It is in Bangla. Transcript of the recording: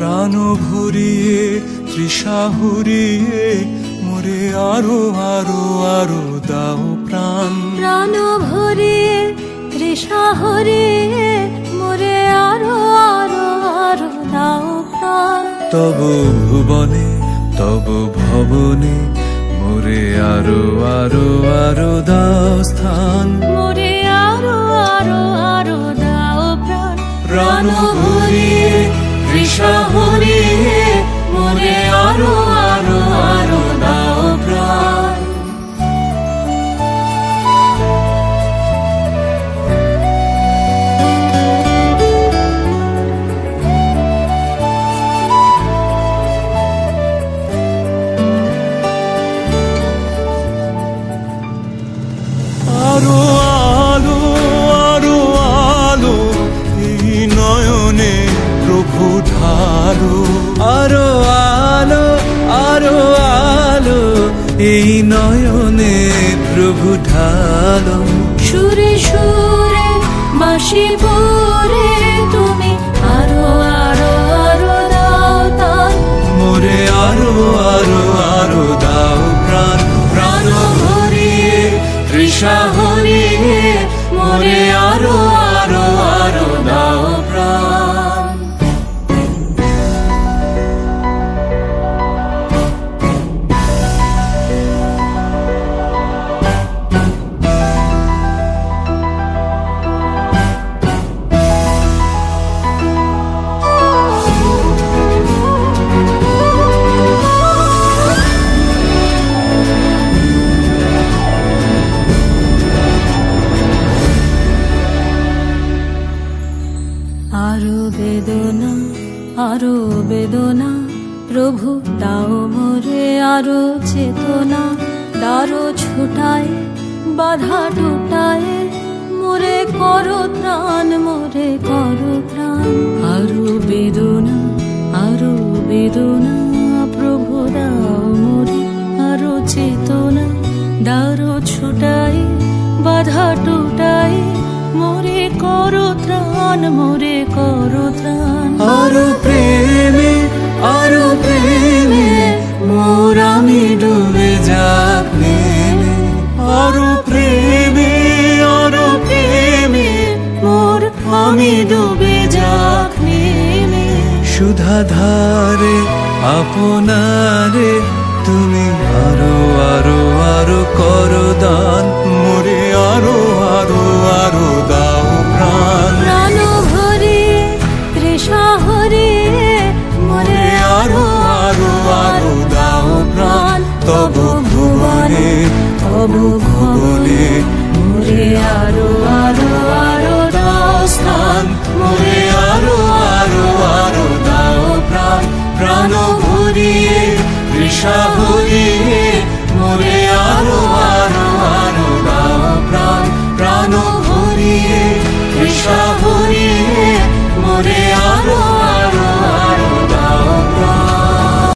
প্রাণ ভরিয়ে তৃষা হরিয়ে মোরে আরো আরো আরো দাও প্রাণ। প্রাণ ভরিয়ে তৃষা হরিয়ে মোরে আরো আরো আরো দাও প্রাণ। তব ভুবনে তব ভবনে মোরে আরো আরো আরো দাও স্থান। মোরে আরো আরো আরো দাও প্রাণ। প্রাণ ভরিয়ে তৃষা হরিয়ে মোরে আরো আরো আরো দাও প্রাণ। আরো আলো আরো আলো এই নয়নে প্রভু ঢালো। আরো আলো আরো আলো এই নয়নে প্রভু ঢালো। সুরে সুরে বাঁশি পরে তুমি আরো আরো আরো দাও তান। মোরে আরো আরো আরো দাও প্রাণ। প্রাণ ভরিয়ে তৃষা হরিয়ে মোরে আরো আরো আরো দাও প্রাণ। আরো বেদনা আরো বেদনা প্রভু দাও মোরে আরো চেতনা। দারো ছুটায় বাধা টুটায় মোরে করো ত্রাণ মোরে করো প্রাণ। আরো বেদনা প্রভু দাও মোরে আরো চেতনা। দারো ছুটায় বাধা টুটায় মোরে করো ত্রাণ মোরে করো ত্রাণ। আরো প্রেমে মোর আমি ডুবে যাক নেমে। আরো প্রেমে মোর আমি ডুবে যাক নেমে। সুধা ধারে আপনারে তুমি আরো আরো আরো করো দান। মোরে আরো আরো আরো দাও প্রাণ। প্রাণ ভরিয়ে তৃষা হরিয়ে মোরে আরো আরো আরো দাও প্রাণ। তব ভুবনে তব ভবনে মোরে আরো আরো আরো দাও স্থান। মোরে আরো আরো আরো দাও প্রাণ। প্রাণ ভরিয়ে তৃষা হরিয়ে মোরে আরো আরো আরো দাও প্রাণ। প্রাণ ভরিয়ে তৃষা হরিয়ে মোরে আরো